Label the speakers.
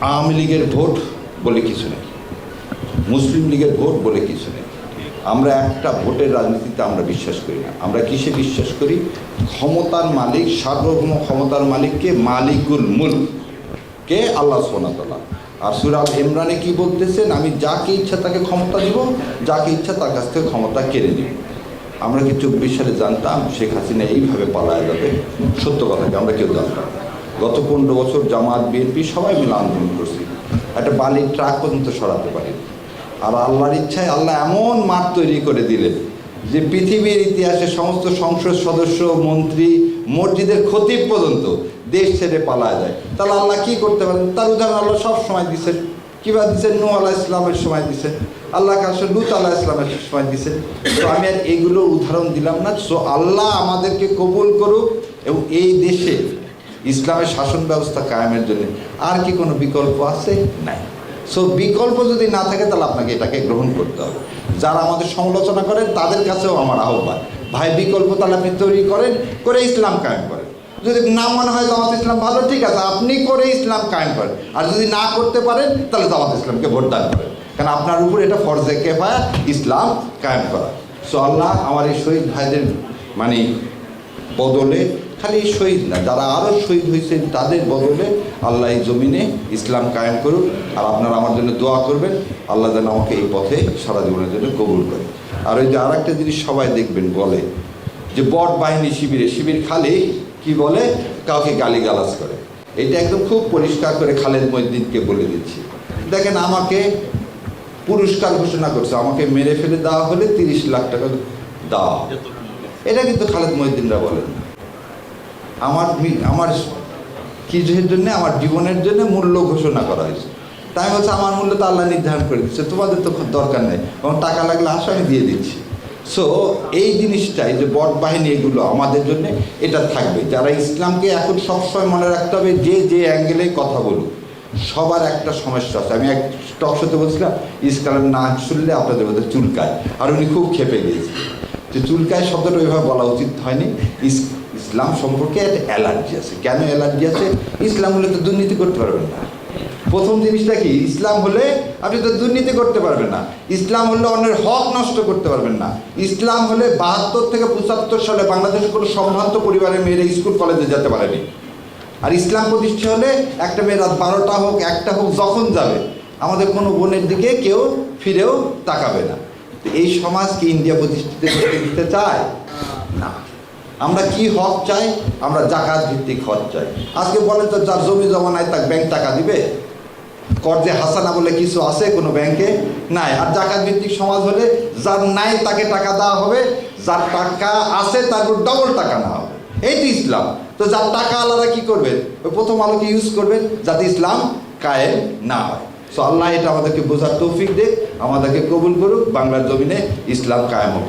Speaker 1: আওয়ামী লীগের ভোট বলে কিছু নেই, মুসলিম লীগের ভোট বলে কিছু নেই। আমরা একটা ভোটের রাজনীতিতে আমরা বিশ্বাস করি না। আমরা কিসে বিশ্বাস করি? ক্ষমতার মালিক, সার্বভৌম ক্ষমতার মালিককে মালিকুল মুলক কে আল্লাহ সুবহানাহু ওয়া তাআলা। আর সূরা আল ইমরানে কি বলতেছেন? আমি যাকে ইচ্ছা তাকে ক্ষমতা দিব, যাকে ইচ্ছা তার কাছ থেকে ক্ষমতা কেড়ে নিব। আমরা কি 24 সালে জানতাম শেখ হাসিনা এইভাবে পালায় যাবে? সত্য কথাকে আমরা কেউ জানতাম। গত 15 বছর জামাত বিএনপি সবাই মিলে আন্দোলন করছি, একটা বালির ট্রাক পর্যন্ত সরাতে পারি। আর আল্লাহর ইচ্ছায় আল্লাহ এমন মাঠ তৈরি করে দিলেন যে পৃথিবীর ইতিহাসে সমস্ত সংসদ সদস্য, মন্ত্রী, মসজিদের খতিব পর্যন্ত দেশ ছেড়ে পালায় যায়। তাহলে আল্লাহ কী করতে পারেন? তার উদাহরণ আল্লাহ সব সময় দিচ্ছেন। কীভাবে দিচ্ছেন? নূহ আলাইহিস সালামের সময় দিচ্ছেন, আল্লাহ কাছে লূত আলাইহিস সালামের সময় দিচ্ছেন। তো আমি আর এগুলো উদাহরণ দিলাম না। সো আল্লাহ আমাদেরকে কবুল করুক এবং এই দেশে ইসলামের শাসন ব্যবস্থা কায়েমের জন্য আর কি কোনো বিকল্প আছে? নাই। সো বিকল্প যদি না থাকে তাহলে আপনাকে এটাকে গ্রহণ করতে হবে। যারা আমাদের সমালোচনা করেন তাদের কাছেও আমার আহ্বান, ভাই বিকল্প তাহলে আপনি তৈরি করেন, করে ইসলাম কায়েম করেন। যদি না মনে হয় জামাত ইসলাম ভালো, ঠিক আছে, আপনি করে ইসলাম কায়েম করেন। আর যদি না করতে পারেন তাহলে জামাত ইসলামকে ভোট দান করেন, কারণ আপনার উপর এটা ফরজে কিফায়া ইসলাম কায়েম করা। সো আল্লাহ আমার এই শহীদ ভাইদের বদলে, খালি শহীদ না, যারা আরও শহীদ হয়েছেন তাদের বদলে আল্লাহ এই জমিনে ইসলাম কায়েম করুন। আর আপনারা আমার জন্য দোয়া করবেন, আল্লাহ যেন আমাকে এই পথে সারা জীবনের জন্য কবুল করে। আর ওই যে আর একটা জিনিস সবাই দেখবেন বলে যে বট বাহিনী শিবির খালি কি বলে, কাউকে গালিগালাজ করে। এটা একদম খুব পরিষ্কার করে খালেদ মহিউদ্দিনকে বলে দিচ্ছি। দেখেন, আমাকে পুরস্কার ঘোষণা করছে, আমাকে মেরে ফেলে দেওয়া হলে 30 লাখ টাকা দেওয়া হবে। এটা কিন্তু খালেদ মহিউদ্দিনরা বলেন না। আমার কিছুর জন্য, আমার জীবনের জন্য মূল্য ঘোষণা করা হয়েছে। তাই হচ্ছে আমার মূল্য তো আল্লাহ নির্ধারণ করে দিচ্ছে, তোমাদের তো দরকার নেই, এবং টাকা লাগলে আসো আমি দিয়ে দিচ্ছি। সো এই জিনিসটাই যে বট বাহিনী, এগুলো আমাদের জন্য এটা থাকবে। যারা ইসলামকে এখন সবসময় মনে রাখতে হবে, যে অ্যাঙ্গেলে কথা বলুক, সবার একটা সমস্যা আছে। আমি এক টক শোতে বলছিলাম, ইসলামের না শুনলে আপনাদের মধ্যে চুলকায়, আর উনি খুব খেপে গিয়েছিলেন যে চুলকায় শব্দটা ওইভাবে বলা উচিত হয়নি। ইসলাম সম্পর্কে একটা অ্যালার্জি আছে। কেন অ্যালার্জি আছে? ইসলাম হলে তো দুর্নীতি করতে পারবেন না। প্রথম জিনিসটা কি? ইসলাম হলে আপনি তো দুর্নীতি করতে পারবেন না। ইসলাম হলে অন্যের হক নষ্ট করতে পারবেন না। ইসলাম হলে 72 থেকে 75 সালে বাংলাদেশের কোনো সম্ভ্রান্ত পরিবারের মেয়েরা স্কুল কলেজে যেতে পারেনি। আর ইসলাম প্রতিষ্ঠা হলে একটা মেয়ে রাত 12টা হোক, 1টা হোক, যখন যাবে আমাদের কোনো বোনের দিকে কেউ ফিরেও তাকাবে না। তো এই সমাজ কি ইন্ডিয়া প্রতিষ্ঠিত করতে দিতে চায়? না। আমরা কি হক চাই? আমরা জাকাত ভিত্তিক হক চাই। আজকে বলেন তো, যার জমি জমা নাই তাকে ব্যাংক টাকা দিবে? কর্জে হাসানা বলে কিছু আছে কোনো ব্যাংকে? নাই। আর জাকাত ভিত্তিক সমাজ হলে যার নাই তাকে টাকা দেওয়া হবে, যার টাকা আছে তার উপর ডবল টাকা নেওয়া হবে। এই তো ইসলাম। তো যার টাকা আলাদা কি করবেন? ওই প্রথম আলোকে ইউজ করবেন যাতে ইসলাম কায়েম না হয়। সো আল্লাহ এটা আমাদেরকে বোঝার তৌফিক দেখ, আমাদেরকে কবুল করুক, বাংলার জমিনে ইসলাম কায়েম হোক।